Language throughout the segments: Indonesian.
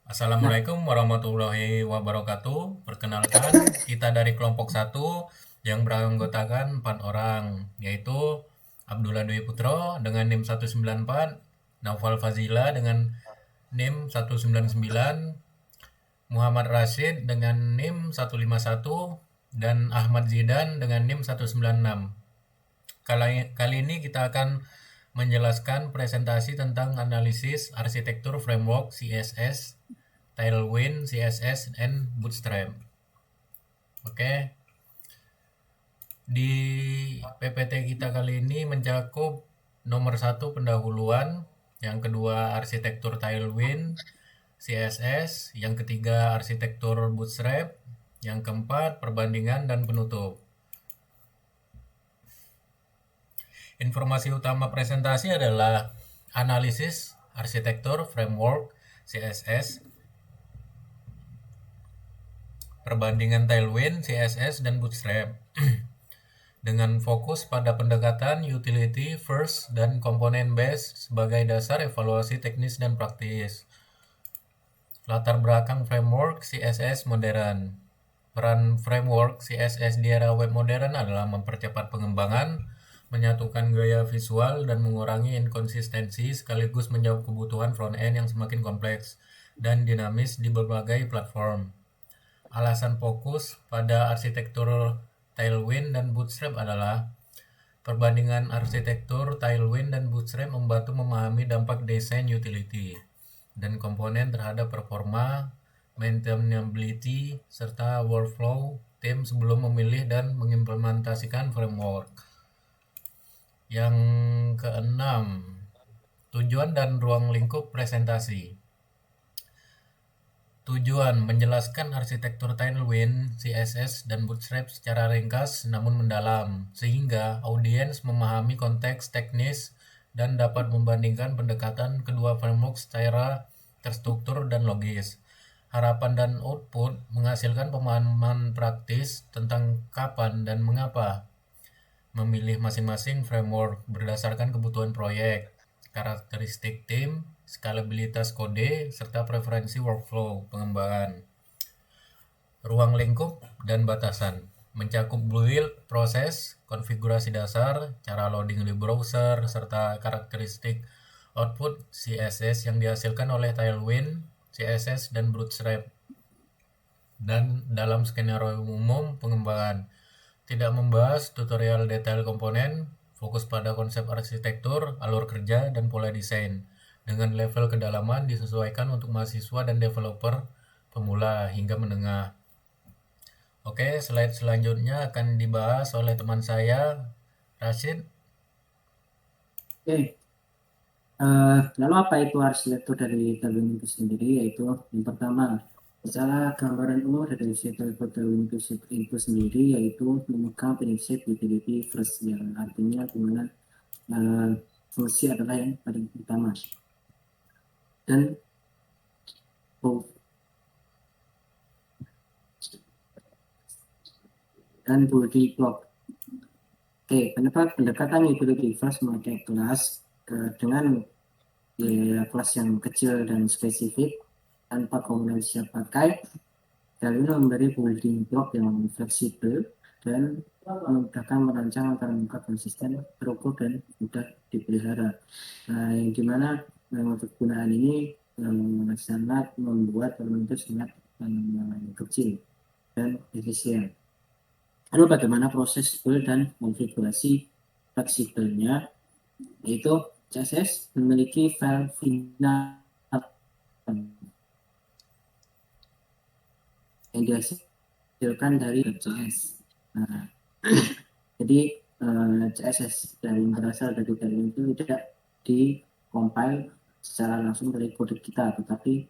Assalamualaikum warahmatullahi wabarakatuh. Perkenalkan, kita dari kelompok satu yang beranggotakan 4 orang, yaitu Abdullah Dwi Putro dengan NIM 194, Naufal Fazila dengan NIM 199, Muhammad Rashid dengan NIM 151, dan Ahmad Zidan dengan NIM 196. Kali ini kita akan menjelaskan presentasi tentang analisis arsitektur framework CSS, Tailwind, CSS, and Bootstrap. Oke, di PPT kita kali ini mencakup nomor 1 pendahuluan, yang kedua arsitektur Tailwind, CSS, yang ketiga arsitektur Bootstrap, yang keempat perbandingan dan penutup. Informasi utama presentasi adalah analisis arsitektur framework CSS, perbandingan Tailwind, CSS, dan Bootstrap dengan fokus pada pendekatan utility first dan komponen base sebagai dasar evaluasi teknis dan praktis. Latar belakang framework CSS modern. Peran framework CSS di era web modern adalah mempercepat pengembangan, menyatukan gaya visual, dan mengurangi inkonsistensi sekaligus menjawab kebutuhan front-end yang semakin kompleks dan dinamis di berbagai platform. Alasan fokus pada arsitektur Tailwind dan Bootstrap adalah perbandingan arsitektur Tailwind dan Bootstrap membantu memahami dampak desain utility dan komponen terhadap performa, maintainability, serta workflow tim sebelum memilih dan mengimplementasikan framework. Yang keenam, tujuan dan ruang lingkup presentasi. Tujuan menjelaskan arsitektur Tailwind, CSS, dan Bootstrap secara ringkas namun mendalam, sehingga audiens memahami konteks teknis dan dapat membandingkan pendekatan kedua framework secara terstruktur dan logis. Harapan dan output menghasilkan pemahaman praktis tentang kapan dan mengapa memilih masing-masing framework berdasarkan kebutuhan proyek, karakteristik tim, skalabilitas kode, serta preferensi workflow pengembangan. Ruang lingkup dan batasan mencakup build proses, konfigurasi dasar, cara loading di browser, serta karakteristik output CSS yang dihasilkan oleh Tailwind, CSS, dan Bootstrap. Dan dalam skenario umum pengembangan, tidak membahas tutorial detail komponen, fokus pada konsep arsitektur, alur kerja, dan pola desain. Dengan level kedalaman disesuaikan untuk mahasiswa dan developer pemula hingga menengah. Oke, slide selanjutnya akan dibahas oleh teman saya, Rashid. Oke, lalu apa itu arsitektur dari Tailwind itu sendiri? Yaitu yang pertama, secara gambaran umum dari arsitektur Tailwind itu sendiri yaitu memegang prinsip utility first, yang artinya dimana fungsi adalah yang paling utama dan body block. Oke, kenapa pendekatan utility first memakai kelas dengan kelas yang kecil dan spesifik tanpa komponen siap pakai, dan ini memberi building block yang fleksibel dan memudahkan merancang agar muka konsisten, terukur, dan mudah dipelihara. Nah, yang dimana untuk penggunaan ini sangat membuat elemen itu sangat kecil dan efisien. Lalu bagaimana proses build dan konfigurasi fleksibelnya? Yaitu CSS memiliki file final yang dihasilkan dari CSS. Nah, jadi CSS dari berasal dari itu tidak di-compile secara langsung dari kode kita, tetapi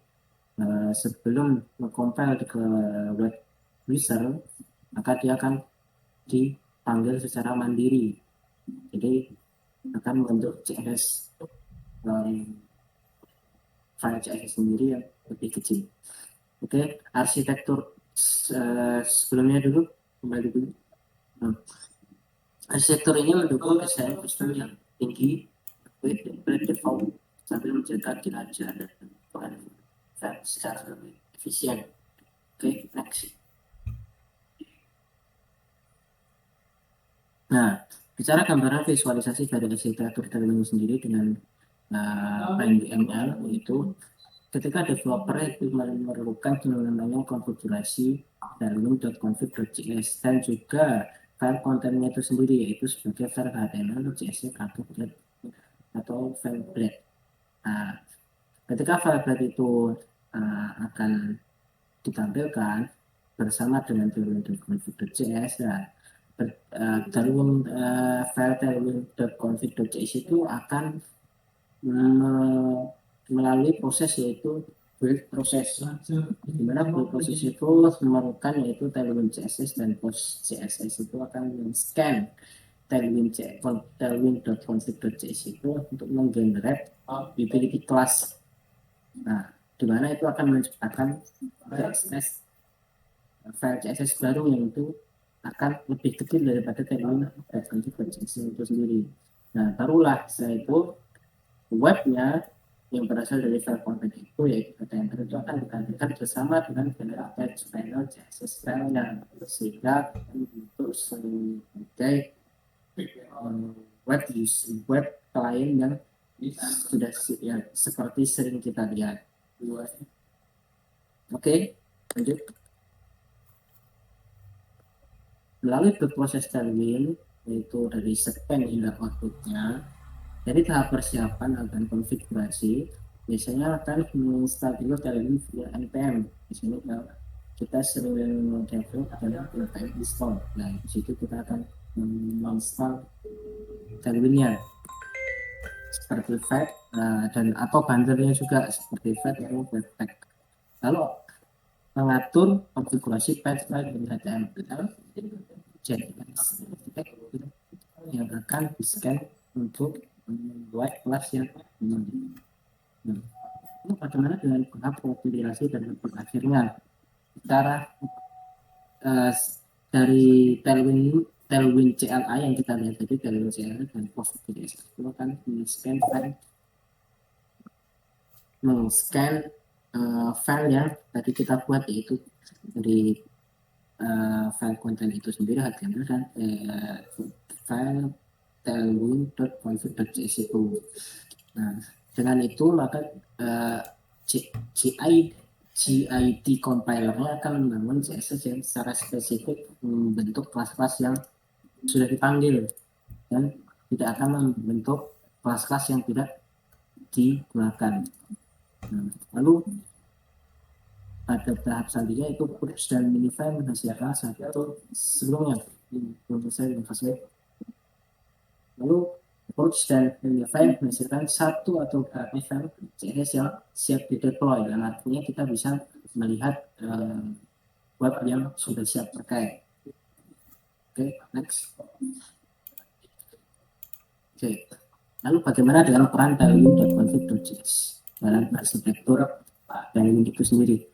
sebelum compile ke web user, maka dia akan dipanggil secara mandiri. Jadi akan membentuk CSS file CSS sendiri yang lebih kecil. Oke, arsitektur sebelumnya dulu, kembali dulu. Nah, arsitektur ini mendukung desain sistem yang tinggi, default, sambil menjaga kinerja dan file secara lebih efisien. Oke, next. Nah, bicara gambaran visualisasi dari arsitektur Tailwind sendiri dengan PyML, yaitu ketika developer itu memerlukan yang namanya konfigurasi Tailwind.config.js dan juga file kontennya itu sendiri, yaitu sebagai file HTML, CSS, atau file blade. Nah, ketika file blade itu akan ditampilkan bersama dengan Tailwind.config.js, nah, file Tailwind.config.js itu akan melalui proses yaitu build proses, di mana build proses itu memerlukan yaitu Tailwind CSS dan post CSS itu akan men-scan Tailwind.config.js itu untuk menggenerate utility class. Nah, di mana itu akan menciptakan CSS file CSS baru yang itu akan lebih kecil daripada Tailwind.config.js itu sendiri. Nah, barulah setelah itu webnya yang berasal dari file content itu, yaitu HTML, itu akan ditampilkan bersama dengan generated panel CSS file-nya, sehingga untuk sebagai web client yang sudah ya, seperti sering kita lihat. Oke, lanjut. Melalui proses Tailwind, yaitu dari segmen hingga outputnya, dari tahap persiapan dan konfigurasi, biasanya akan menginstal dulu Tailwind via npm. Di sini kita sering develop adalah npm install. Nah, di situ kita akan menginstal Tailwind-nya seperti fat dan atau bundle-nya juga seperti fat atau webpack. Lalu mengatur konfigurasi page file dan HTML yang akan di-scan untuk membuat kelas yang bagaimana dengan tahap kompilasi dan akhirnya cara dari Tailwind CLI yang kita lihat tadi, Tailwind CLI dan post JS itu akan men-scan file yang tadi kita buat, yaitu dari file konten itu sendiri HTML dan file Tailwind.config.js itu. Nah, dengan itu maka GIT compilernya akan membangun CSS yang secara spesifik membentuk kelas-kelas yang sudah dipanggil dan tidak akan membentuk kelas-kelas yang tidak digunakan. Nah, lalu pada tahap selanjutnya itu purge dan minify menghasilkan satu sebelumnya lalu purge dan minify menghasilkan satu atau beberapa file CSS yang siap di deploy, dan artinya kita bisa melihat web yang sudah siap pakai. Oke, next. Oke, lalu bagaimana dengan peran Tailwind.config.js dalam arsitektur Tailwind itu sendiri?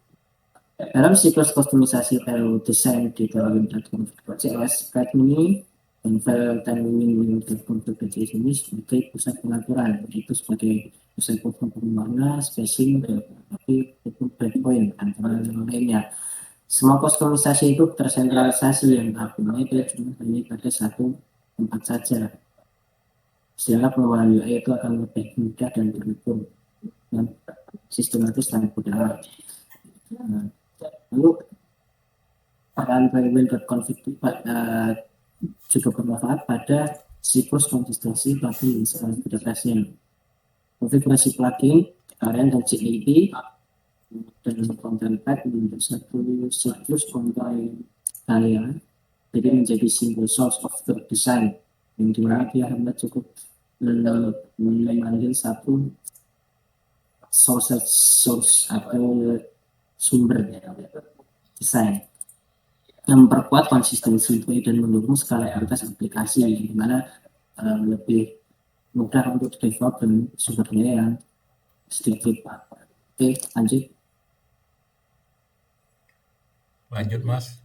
Dalam siklus kustomisasi file desain di Tailwind.config.js, file ini dan file Tailwind.config.js ini sebagai pusat pengaturan, yaitu sebagai pusat pengaturan spacing, tapi itu breakpoint antara lainnya. Semua kustomisasi itu tersentralisasi, yang artinya itu cuma hanya pada satu tempat saja, sehingga pengembangan UI itu akan lebih mudah dan terukur dan sistematis dan mudah. Lalu peran Tailwind.config juga bermanfaat pada siklus konsistensi plugin sekarang kedekasnya. Konfigurasi plugin, varian dan GIT dan content pack menjadi satu siklus compile kalian, jadi menjadi single source of the design, yang dimana dia hanya cukup mengambil satu source atau sumber desain yang memperkuat konsistensi dan mendukung skalabilitas aplikasi, di mana lebih mudah untuk develop dan sumbernya yang sedikit. Oke, lanjut. Lanjut, Mas.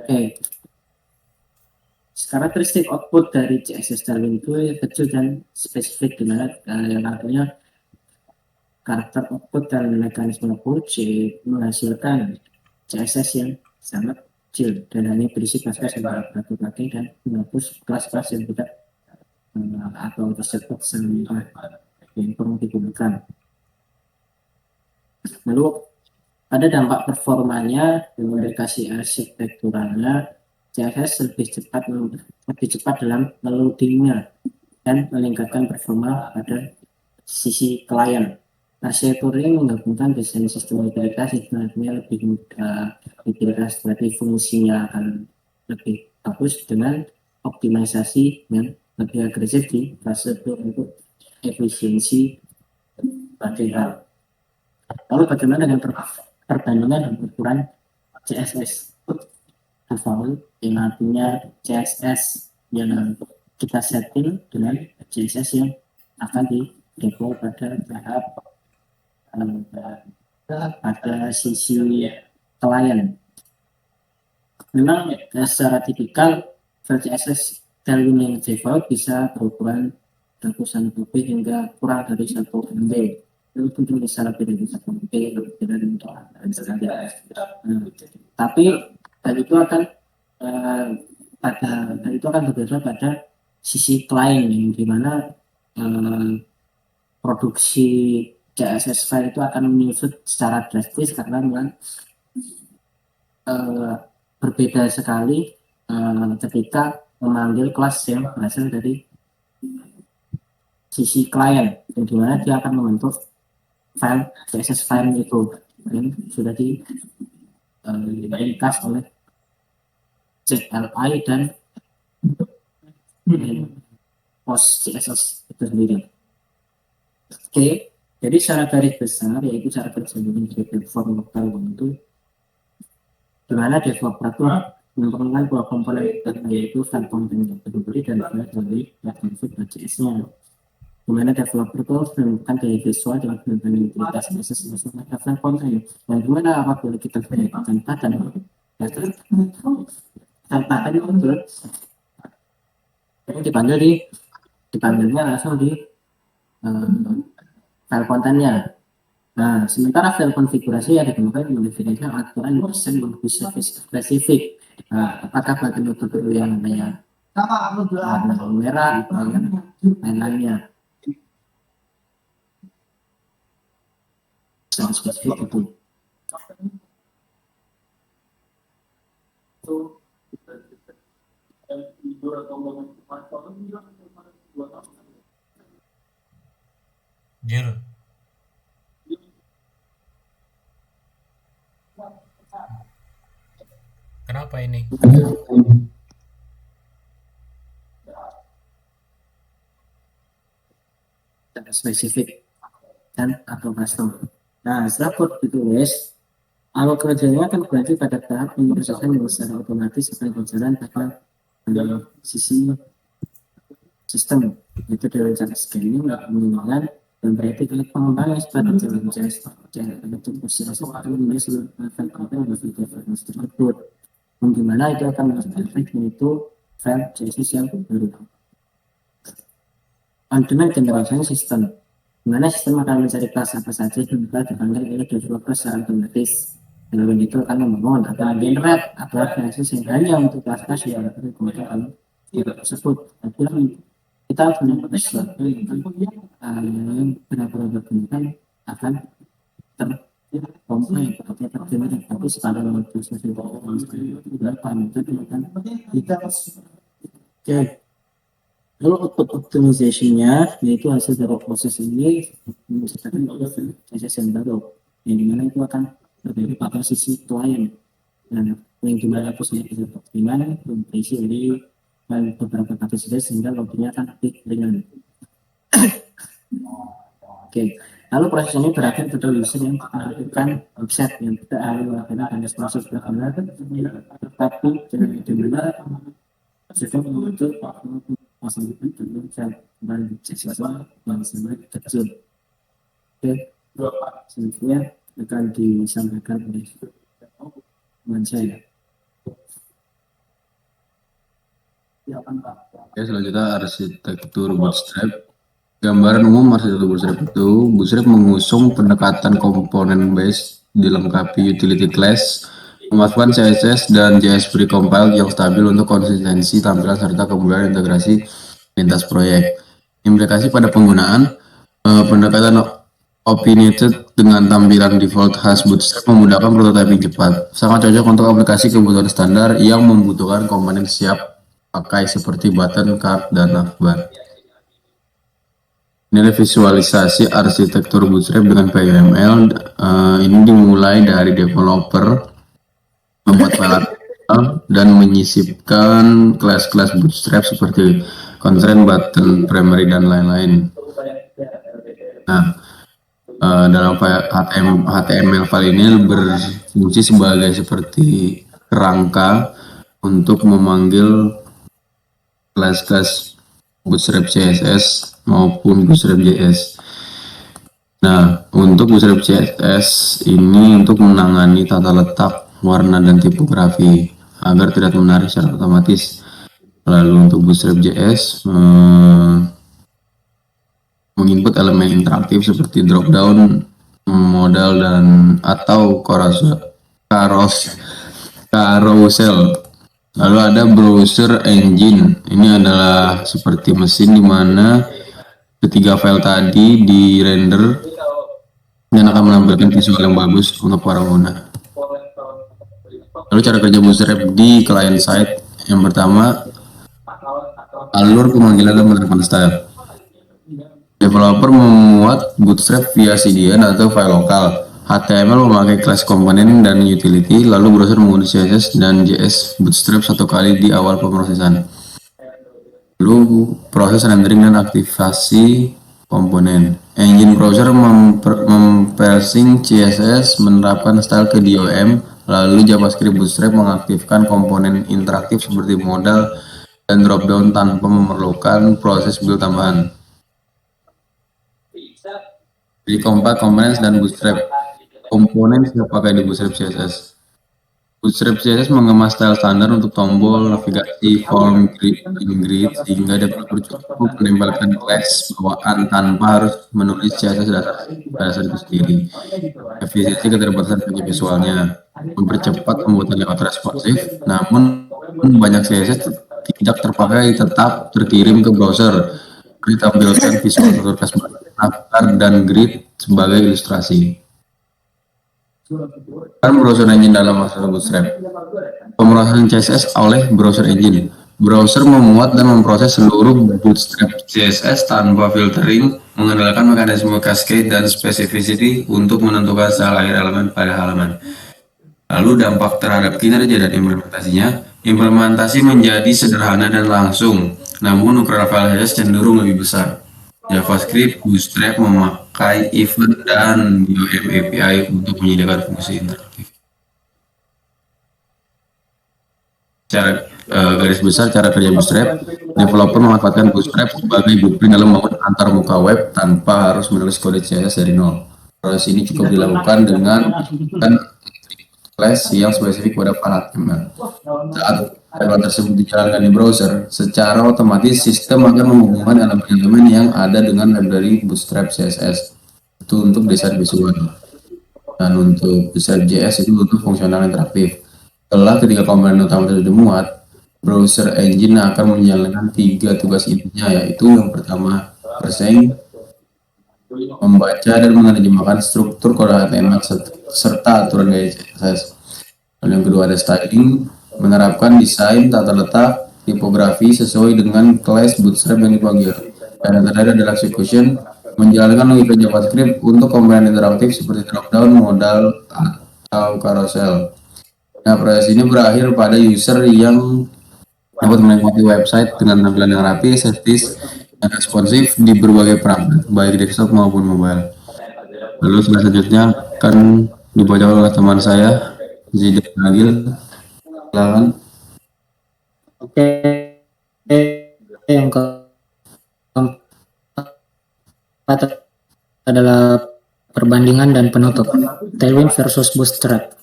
Oke. Karakteristik output dari CSS Tailwind itu kecil dan spesifik, di mana yang artinya karakter output dan mekanisme approach menghasilkan CSS yang sangat kecil dan hanya berisi kelas-kelas yang dapat dipakai dan menghapus kelas-kelas yang tidak atau tersebut sampai yang perlu digunakan. Lalu ada dampak performanya dengan aplikasi arsitekturalnya, CSS lebih cepat dalam loadingnya dan meningkatkan performa pada sisi klien. Arsitektur ini menggabungkan desain sistem utilitas sebenarnya lebih mudah, utilitas berarti fungsinya akan lebih bagus dengan optimalisasi yang lebih agresif di fase untuk efisiensi material. Lalu bagaimana dengan perbandingan dan ukuran CSS default yang artinya CSS yang kita setting dengan CSS yang akan di deploy pada tahap pada sisi klien. Memang secara tipikal file CSS Tailwind default bisa berukuran ratusan MB hingga kurang dari 1 MB. Itu tentu bisa lebih dari 1 MB, lebih dari tapi hal itu akan berbeda pada sisi klien yang dimana produksi CSS file itu akan menyusut secara drastis karena memang berbeda sekali ketika memanggil kelas yang berasal dari sisi klien, yang dimana dia akan membentuk file CSS file itu yang sudah diringkas oleh CLI dan post CSS itu sendiri. Oke, jadi secara garis besar yaitu cara kerja dari platform lokal itu dimana developer itu memperlukan dua komponen yaitu file content yang peduli dan file dari platform CSS-nya. Dimana developer itu menemukan gaya visual dengan berbagai utilitas CSS pada file content. Dan dimana apabila kita gunakan pattern itu dipanggilnya langsung di file kontennya. Nah, sementara file konfigurasi yang digunakan modifikasi aturan desain lebih spesifik. Nah, apakah bagian itu perlu yang namanya warna merah atau yang lain-lainnya? Sangat spesifik itu. Jir. Kenapa ini? Spesifik dan atau custom. Nah, setelah code ditulis, alur kerjanya akan berarti pada tahap pemrosesan yang secara otomatis akan berjalan pada sisi sistem, yaitu dengan cara scanning, pengembangan, dan berarti klik pengembangan seperti jalan JS, bentuk proses akan menjadi seluruh file konten yang didevelop tersebut. Bagaimana itu akan menghasilkan yaitu file CSS yang baru. On-demand generation system, di mana sistem akan mencari kelas apa saja yang bisa dipanggil oleh developer secara otomatis. Dan itu akan membangun atau generate atau CSS yang hanya untuk kelas-kelas yang digunakan dalam tersebut. Tapi kita punya sesuatu yang benar-benar berguna akan terkomplain atau terjadi, tapi sekarang proses itu berapa kita oke. Lalu output optimization-nya yaitu hasil dari proses ini menciptakan CSS yang baru, yang dimana itu akan berbeda pada sisi klien. Nah, yang dimana prosesnya bisa optimal berisi dari beberapa kapasitas sehingga logiknya akan lebih ringan. Oke, lalu proses ini berakhir pada user yang melakukan website yang tidak hanya melakukan proses benar, tapi dimana sistem itu masih dengan dan siswa yang sangat kecil. Oke, selanjutnya akan disampaikan oleh teman saya. Oke, selanjutnya arsitektur Bootstrap. Gambaran umum arsitektur Bootstrap itu, Bootstrap mengusung pendekatan komponen base dilengkapi utility class, memasukkan CSS dan JS precompiled yang stabil untuk konsistensi tampilan serta kemudahan integrasi lintas proyek. Implikasi pada penggunaan pendekatan opinionated dengan tampilan default khas Bootstrap memudahkan prototyping cepat. Sangat cocok untuk aplikasi kebutuhan standar yang membutuhkan komponen siap pakai seperti button, card, dan navbar. Ini visualisasi arsitektur Bootstrap dengan PyML. Ini dimulai dari developer membuat file dan menyisipkan kelas-kelas Bootstrap seperti constraint, button, primary, dan lain-lain. Nah, dalam file HTML file ini berfungsi sebagai seperti kerangka untuk memanggil kelas-kelas Bootstrap CSS maupun Bootstrap JS. Nah, untuk Bootstrap CSS ini untuk menangani tata letak, warna, dan tipografi agar tidak menarik secara otomatis. Lalu untuk Bootstrap JS menginput elemen interaktif seperti drop down, modal, dan atau carousel. Lalu ada browser engine. Ini adalah seperti mesin di mana ketiga file tadi di render dan akan menampilkan visual yang bagus untuk para pengguna. Lalu cara kerja Bootstrap di client side. Yang pertama, alur pemanggilan dan penerapan style. Developer memuat Bootstrap via CDN atau file lokal. HTML memakai kelas komponen dan utility, lalu browser menggunakan CSS dan JS Bootstrap satu kali di awal pemrosesan. Lalu proses rendering dan aktivasi komponen. Engine browser mempersing CSS, menerapkan style ke DOM, lalu JavaScript Bootstrap mengaktifkan komponen interaktif seperti modal dan dropdown tanpa memerlukan proses build tambahan. Recompile components dan Bootstrap. Komponen siap pakai di Bootstrap CSS. Bootstrap CSS mengemas style standar untuk tombol, navigasi, form, grid, sehingga developer cukup menempelkan class bawaan tanpa harus menulis CSS dasar itu sendiri. Efisiensi keterbatasan bagi visualnya, mempercepat pembuatan layout responsif, namun banyak CSS tidak terpakai tetap terkirim ke browser. Ditampilkan visual berkas navbar dan grid sebagai ilustrasi. Dan browser engine dalam masalah Bootstrap. Pemrosesan CSS oleh browser engine. Browser memuat dan memproses seluruh Bootstrap CSS tanpa filtering, mengandalkan mekanisme cascade dan specificity untuk menentukan style akhir elemen pada halaman. Lalu dampak terhadap kinerja dan implementasinya. Implementasi menjadi sederhana dan langsung, namun ukuran file CSS cenderung lebih besar. JavaScript Bootstrap memakai event dan DOM API untuk menyediakan fungsi interaktif. Garis besar cara kerja Bootstrap. Developer memanfaatkan Bootstrap sebagai blueprint dalam membangun antarmuka web tanpa harus menulis kode CSS dari nol. Proses ini cukup dilakukan dengan class yang spesifik pada file HTML. Saat file tersebut dijalankan di browser, secara otomatis sistem akan menghubungkan elemen-elemen yang ada dengan library Bootstrap CSS itu untuk desain visual, dan untuk Bootstrap JS itu untuk fungsional interaktif. Setelah ketiga komponen utama tersebut dimuat, browser engine akan menjalankan 3 tugas intinya, yaitu yang pertama parsing, membaca dan menerjemahkan struktur kode HTML serta aturan gaya CSS. Lalu yang kedua ada styling, menerapkan desain tata letak tipografi sesuai dengan kelas Bootstrap yang dipanggil. Dan yang terakhir adalah execution, menjalankan logika JavaScript untuk komponen interaktif seperti dropdown, modal, atau carousel. Nah, proses ini berakhir pada user yang dapat menikmati website dengan tampilan yang rapi, estetis, dan responsif di berbagai perangkat, baik desktop maupun mobile. Lalu selanjutnya akan dibaca oleh teman saya, Zidan Nagil. Silakan. Oke, yang keempat adalah perbandingan dan penutup. Tailwind versus Bootstrap.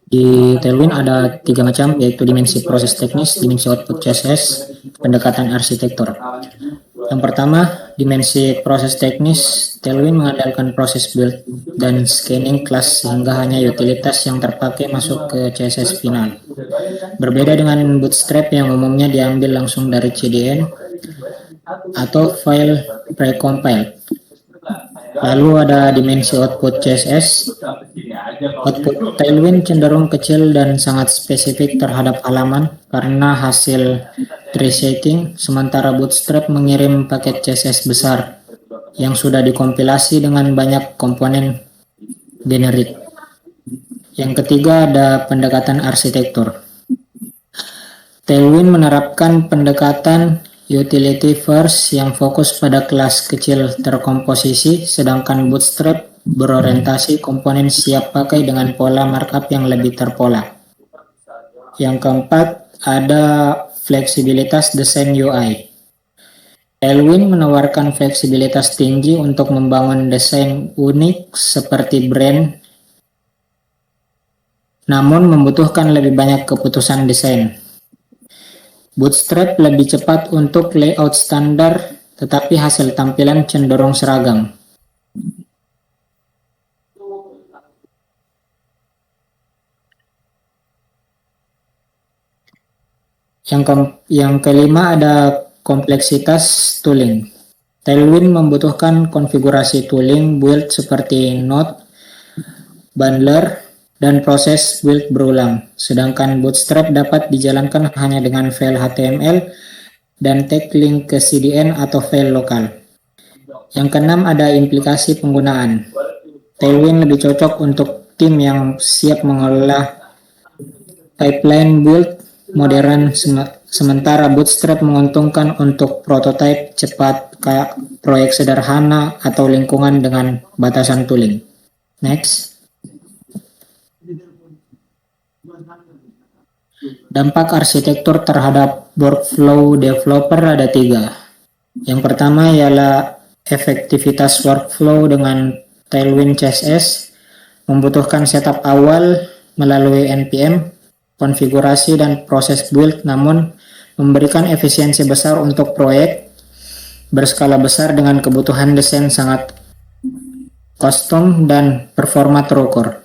Di Tailwind ada 3 macam, yaitu dimensi proses teknis, dimensi output CSS, pendekatan arsitektur. Yang pertama, dimensi proses teknis, Tailwind mengandalkan proses build dan scanning kelas sehingga hanya utilitas yang terpakai masuk ke CSS final. Berbeda dengan Bootstrap yang umumnya diambil langsung dari CDN atau file precompiled. Lalu ada dimensi output CSS. Output Tailwind cenderung kecil dan sangat spesifik terhadap halaman karena hasil tree setting, sementara Bootstrap mengirim paket CSS besar yang sudah dikompilasi dengan banyak komponen generik. Yang ketiga ada pendekatan arsitektur. Tailwind menerapkan pendekatan utility first yang fokus pada kelas kecil terkomposisi, sedangkan Bootstrap berorientasi komponen siap pakai dengan pola markup yang lebih terpola. Yang keempat, ada fleksibilitas desain UI. Tailwind menawarkan fleksibilitas tinggi untuk membangun desain unik seperti brand, namun membutuhkan lebih banyak keputusan desain. Bootstrap lebih cepat untuk layout standar, tetapi hasil tampilan cenderung seragam. Yang kelima ada kompleksitas tooling. Tailwind membutuhkan konfigurasi tooling build seperti node, bundler, dan proses build berulang, sedangkan Bootstrap dapat dijalankan hanya dengan file HTML dan tag link ke CDN atau file lokal. Yang keenam ada implikasi penggunaan. Tailwind lebih cocok untuk tim yang siap mengelola pipeline build modern, sementara Bootstrap menguntungkan untuk prototipe cepat, kayak proyek sederhana atau lingkungan dengan batasan tooling. Next. Dampak arsitektur terhadap workflow developer ada 3. Yang pertama ialah efektivitas workflow dengan Tailwind CSS membutuhkan setup awal melalui NPM, konfigurasi dan proses build, namun memberikan efisiensi besar untuk proyek berskala besar dengan kebutuhan desain sangat custom dan performa terukur.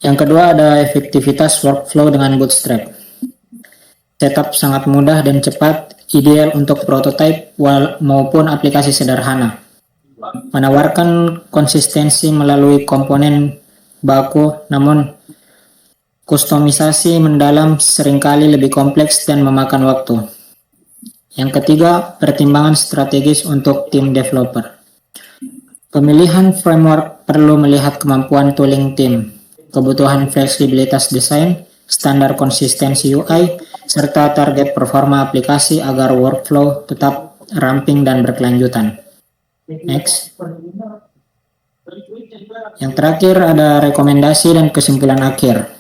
Yang kedua ada efektivitas workflow dengan Bootstrap. Setup sangat mudah dan cepat, ideal untuk prototipe maupun aplikasi sederhana. Menawarkan konsistensi melalui komponen baku, namun kustomisasi mendalam seringkali lebih kompleks dan memakan waktu. Yang ketiga, pertimbangan strategis untuk tim developer. Pemilihan framework perlu melihat kemampuan tooling tim, kebutuhan fleksibilitas desain, standar konsistensi UI, serta target performa aplikasi agar workflow tetap ramping dan berkelanjutan. Next. Yang terakhir ada rekomendasi dan kesimpulan akhir.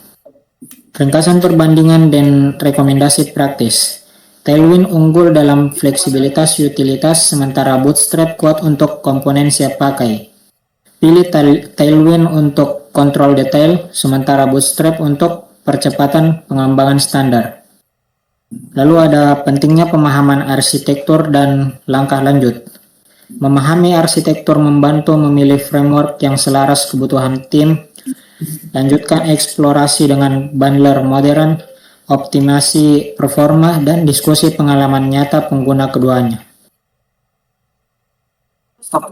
Ringkasan perbandingan dan rekomendasi praktis. Tailwind unggul dalam fleksibilitas utilitas, sementara Bootstrap kuat untuk komponen siap pakai. Pilih Tailwind untuk kontrol detail, sementara Bootstrap untuk percepatan pengembangan standar. Lalu ada pentingnya pemahaman arsitektur dan langkah lanjut. Memahami arsitektur membantu memilih framework yang selaras kebutuhan tim. Lanjutkan eksplorasi dengan bundler modern, optimasi performa, dan diskusi pengalaman nyata pengguna keduanya. Stop.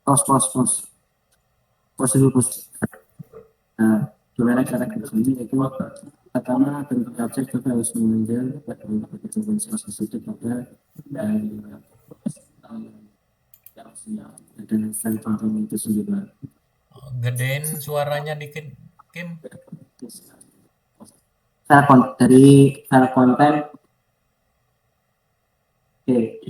Pause dulu. Nah, gimana cara kerjanya itu? Pertama, bentuk objek kita harus menunjukkan pada ketentuan CSS itu pada dan file content itu sendiri. Gedein suaranya dikit, Kim. Dari file konten. Oke.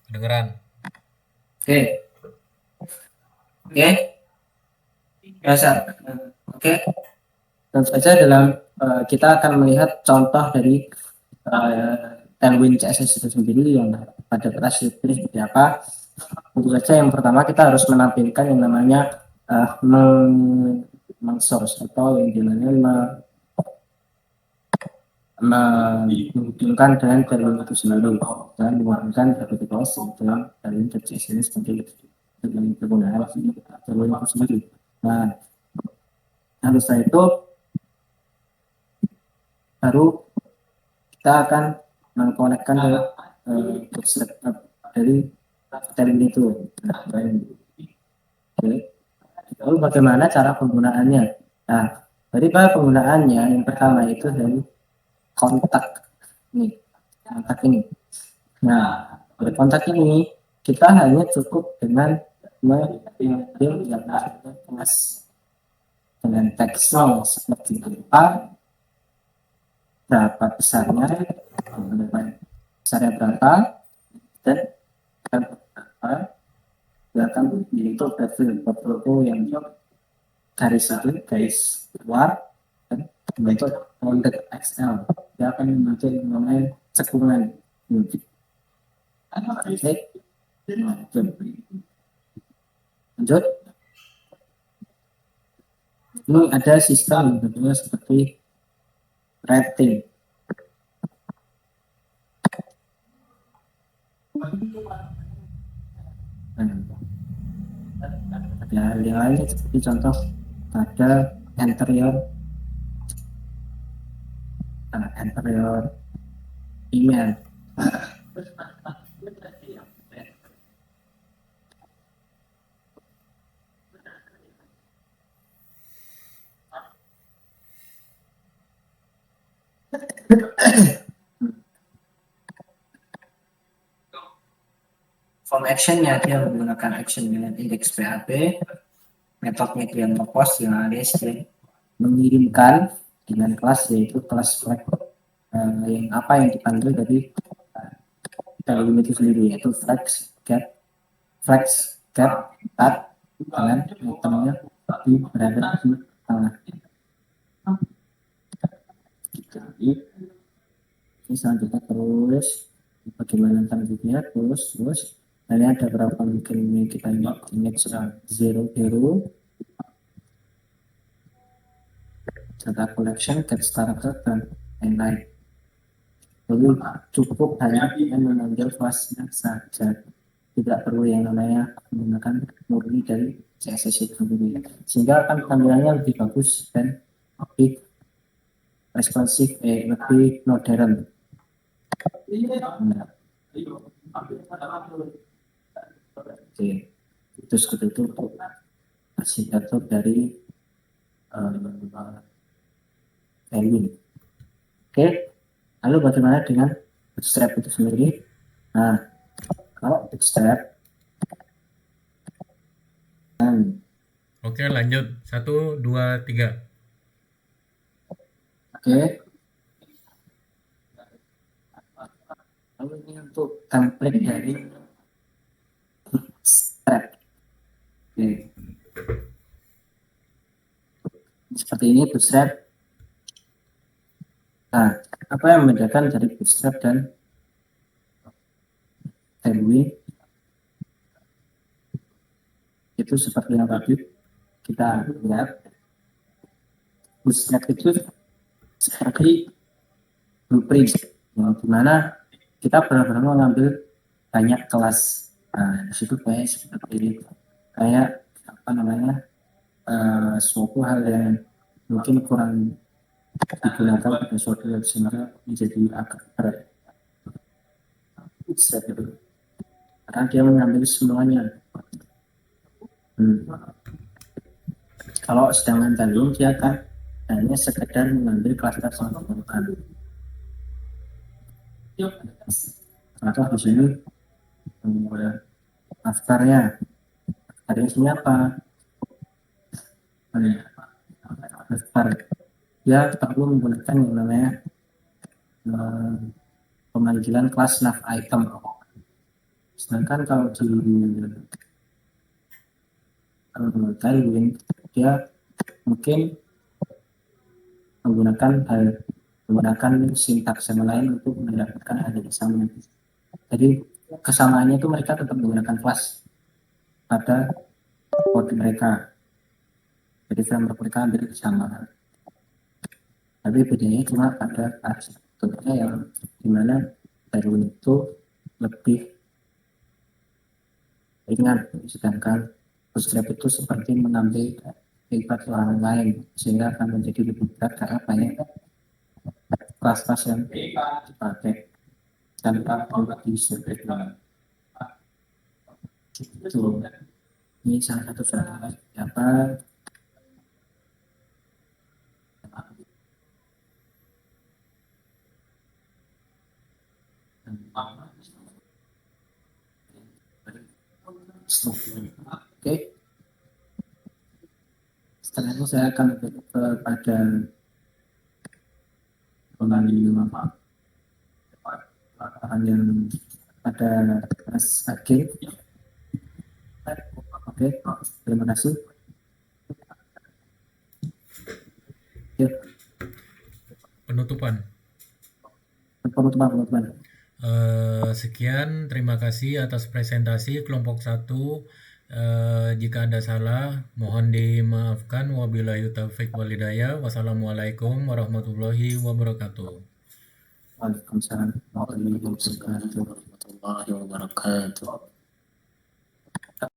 Kedengeran. Oke. Oke. Biasa. Oke. Tentu saja kita akan melihat contoh dari Tailwind CSS itu sendiri yang pada kelas ini seperti apa. Tentu saja yang pertama kita harus menampilkan yang namanya meng-source atau yang dimana menghubungkan dengan Tailwind itu sendiri dan menggunakan beberapa dalam Tailwind CSS ini sebagai dengan penggunaan Tailwind itu sendiri. Nah, setelah itu baru kita akan mengkonekkan dari Tailwind itu. Oke. Lalu bagaimana cara penggunaannya? Nah, dari penggunaannya yang pertama itu dari kontak ini. Nah, dari kontak ini kita hanya cukup dengan mengirim yang kelas dengan teksnya seperti apa, berapa besarnya berapa, dan berapa akan itu foto yang garis itu garis luar dan membentuk rounded XL. Dia akan membentuk namanya cekungan. Oke. Lanjut. Ini ada sistem yang bentuknya seperti rating. Ada yang lain seperti contoh ada interior email. Form actionnya dia menggunakan action dengan index PHP, metodenya dia post yang alias mengirimkan dengan kelas yaitu kelas flag yang apa yang dipanggil dari Tailwind itu sendiri yaitu flags get tab dengan itemnya di berada di tengah. Jadi selanjutnya terus bagaimana selanjutnya terus dan ada berapa mungkin ini kita image zero data collection get started dan lain-lain. Lalu cukup hanya dengan mengambil kelasnya saja, tidak perlu yang namanya menggunakan murni dari CSS itu sendiri, sehingga akan tampilannya lebih bagus dan lebih responsif, lebih modern. Oke, itu seperti itu untuk arsitektur dari Tailwind. Oke, lalu bagaimana dengan Bootstrap itu sendiri? Nah, kalau Bootstrap Oke, lanjut. 1, 2, 3. Oke. Lalu ini untuk template dari Bootstrap. Oke. Seperti ini Bootstrap. Nah, apa yang membedakan dari Bootstrap dan Tailwind? Itu seperti yang tadi kita lihat. Bootstrap itu seperti blueprint, yang dimana kita benar-benar mengambil banyak kelas. Nah, disitu kayak seperti kayak apa namanya suatu hal yang mungkin kurang digunakan pada suatu web sehingga menjadi agak berat. Karena dia mengambil semuanya. Kalau sedangkan Tailwind dia akan hanya sekedar mengambil kelas-kelas yang diperlukan. Contoh di sini daftarnya isinya apa? Daftar dia perlu menggunakan yang namanya pemanggilan kelas nav item. Sedangkan kalau di Tailwind dia mungkin menggunakan sintaks yang lain untuk mendapatkan hal yang sama. Jadi kesamaannya itu mereka tetap menggunakan class pada kode mereka. Jadi framework mereka hampir sama. Tapi bedanya cuma pada arsitekturnya yang dimana Tailwind itu lebih ringan, sedangkan Bootstrap itu seperti mengambil sifat orang lain sehingga akan menjadi lebih berat karena banyak kelas-kelas yang dipakai tanpa perlu disebutkan. Itu ini salah satu contoh apa oke. Setelah itu saya akan kepada yang pada Mas Agil. Oke, terima kasih. Ya, Penutupan. penutupan. Sekian, terima kasih atas presentasi kelompok 1. Jika ada salah, mohon dimaafkan. Wabillahi taufiq wal hidayah. Wassalamualaikum warahmatullahi wabarakatuh. Waalaikumsalam warahmatullahi wabarakatuh.